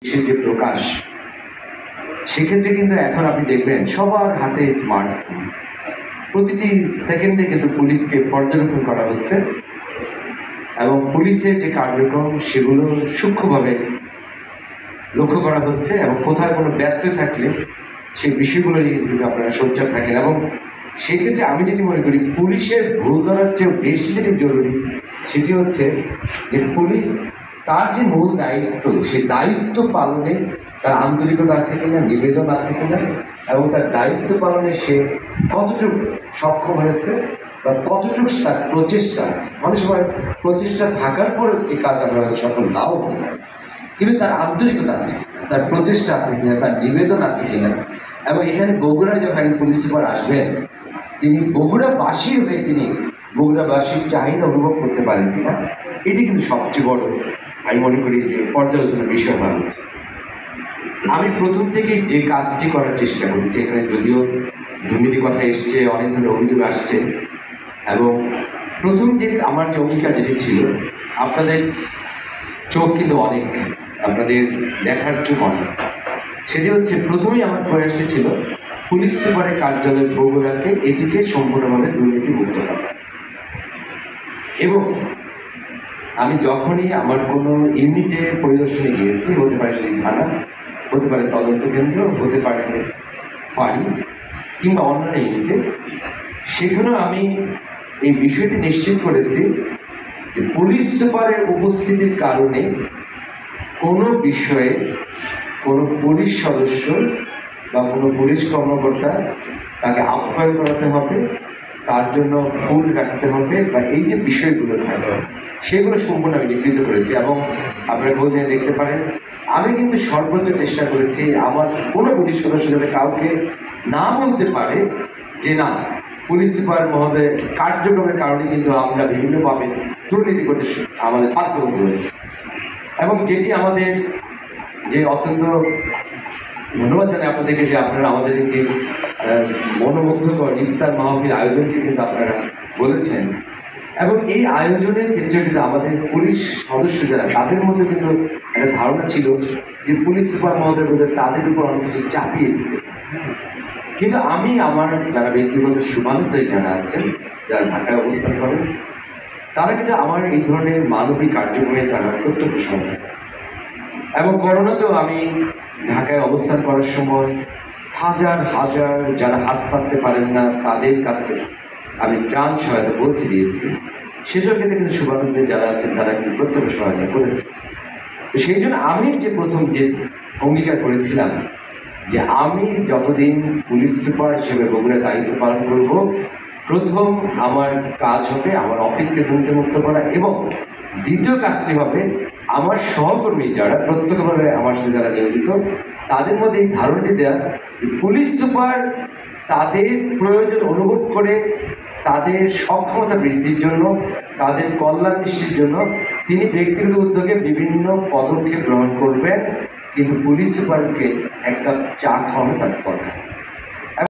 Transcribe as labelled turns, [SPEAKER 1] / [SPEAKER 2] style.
[SPEAKER 1] যে প্রকাশ, সেক্ষেত্রে কিন্তু এখন আপনি দেখবেন সবার হাতে স্মার্টফোন, প্রতিটি সেকেন্ডে কিন্তু পুলিশকে পর্যবেক্ষণ করা হচ্ছে এবং পুলিশের যে কার্যক্রম সেগুলো সূক্ষ্মভাবে লক্ষ্য করা হচ্ছে এবং কোথায় কোনো ব্যত্যয় থাকলে সেই বিষয়গুলো নিয়ে কিন্তু আপনারা সোচ্চার থাকেন। এবং সেক্ষেত্রে আমি যেটি মনে করি পুলিশের ভুল ধরার চেয়েও বেশি যেটি জরুরি সেটি হচ্ছে যে পুলিশ তার যে মূল দায়িত্ব, সেই দায়িত্ব পালনে তার আন্তরিকতা আছে কিনা, নিবেদন আছে কিনা, এবং তার দায়িত্ব পালনে সে কতটুকু সক্ষম হয়েছে বা কতটুকু তার প্রচেষ্টা আছে। অনেক সময় প্রচেষ্টা থাকার পরেও একটি কাজ আমরা হয়তো সফল নাও হতে পারি, কিন্তু তার আন্তরিকতা আছে, তার প্রচেষ্টা আছে কিনা, তার নিবেদন আছে কিনা। এবং এখানে বগুড়ায় যখন একজন পুলিশ সুপার আসবেন, তিনি বগুড়াবাসীর হয়ে তিনি বগুড়াবাসীর চাহিদা অনুভব করতে পারেন কিনা, এটি কিন্তু সবচেয়ে বড় আমি মনে করি যে পর্যালোচনার বিষয় হওয়া উচিত। আমি প্রথম থেকেই যে কাজটি করার চেষ্টা করেছি, এখানে যদিও দুর্নীতির কথা এসছে, অনেক ধরনের অভিযোগ আসছে, এবং প্রথম যে আমার যে অঙ্গীকার যেটি ছিল, আপনাদের চোখ কিন্তু অনেক, আপনাদের দেখার চোখ অনেক, সেটি হচ্ছে প্রথমেই আমার প্রয়াসটি ছিল পুলিশ সুপারের কার্যালয় বগুড়াকে এটিকে সম্পূর্ণভাবে দুর্নীতি মুক্ত করা। এবং আমি যখনই আমার কোনো ইউনিটে পরিদর্শনে গিয়েছি, হতে পারে সেটি থানা, হতে পারে তদন্ত কেন্দ্র, হতে পারে ফাঁড়ি কিংবা অন্যান্য ইউনিটে, সেখানেও আমি এই বিষয়টি নিশ্চিত করেছি যে পুলিশ সুপারের উপস্থিতির কারণে কোনো বিষয়ে কোনো পুলিশ সদস্য বা কোনো পুলিশ কর্মকর্তা তাকে আপ্যায়ন করাতে হবে, তার জন্য ফুল রাখতে হবে, বা এই যে বিষয়গুলো থাকে সেগুলো সম্পূর্ণ আমি নিবৃত্ত করেছি। এবং আপনারা বলতে দেখতে পারেন আমি কিন্তু সর্বোচ্চ চেষ্টা করেছি আমার কোনো পুলিশ সদস্য যাতে কাউকে না বলতে পারে যে না, পুলিশ সুপার মহোদয় কার্যক্রমের কারণে কিন্তু আমরা বিভিন্নভাবে দুর্নীতি করতে আমাদের বাধ্য হতে হয়েছে। এবং যেটি আমাদের যে অত্যন্ত ধন্যবাদ জানাই আপনাদেরকে যে আপনারা আমাদের যে মনোমুগ্ধকর ইফতার মাহফিল আয়োজনকে কিন্তু আপনারা বলেছেন, এবং এই আয়োজনের ক্ষেত্রে কিন্তু আমাদের পুলিশ সদস্য যারা, তাদের মধ্যে কিন্তু একটা ধারণা ছিল যে পুলিশ সুপার মহোদয় বোধহয় তাদের উপর অনেক কিছু চাপিয়ে দিতে। কিন্তু আমি আমার যারা ব্যক্তিগত শুভানুদ্দায়ী যারা আছেন, যারা ঢাকায় অবস্থান করেন, তারা কিন্তু আমার এই ধরনের মানবিক কার্যক্রমে তারা প্রত্যক্ষ সহায়তা। এবং করোনাতেও আমি ঢাকায় অবস্থান করার সময় হাজার হাজার যারা হাত পাততে পারেন না তাদের কাছে আমি ত্রাণ সহায়তা পৌঁছে দিয়েছি। সেসব ক্ষেত্রে কিন্তু শুভানুদ্দায়ী যারা আছেন তারা কিন্তু প্রত্যক্ষ সহায়তা করেছে। তো সেই জন্য আমি যে প্রথম যে অঙ্গীকার করেছিলাম যে আমি যতদিন পুলিশ সুপার হিসেবে বগুড়ার দায়িত্ব পালন করব, প্রথম আমার কাজ হবে আমার অফিসকে দুর্নীতিমুক্ত করা, এবং দ্বিতীয় কাজটি হবে আমার সহকর্মী যারা প্রত্যক্ষভাবে আমার সাথে যারা নিয়োজিত, তাদের মধ্যে এই ধারণাটি দেওয়া যে পুলিশ সুপার তাদের প্রয়োজন অনুভব করে তাদের সক্ষমতা বৃদ্ধির জন্য, তাদের কল্যাণ নিশ্চিতের জন্য তিনি ব্যক্তিগত উদ্যোগে বিভিন্ন পদক্ষেপ গ্রহণ করবেন, কিন্তু পুলিশ সুপারকে একটা চা খাওয়ানো তার কথা।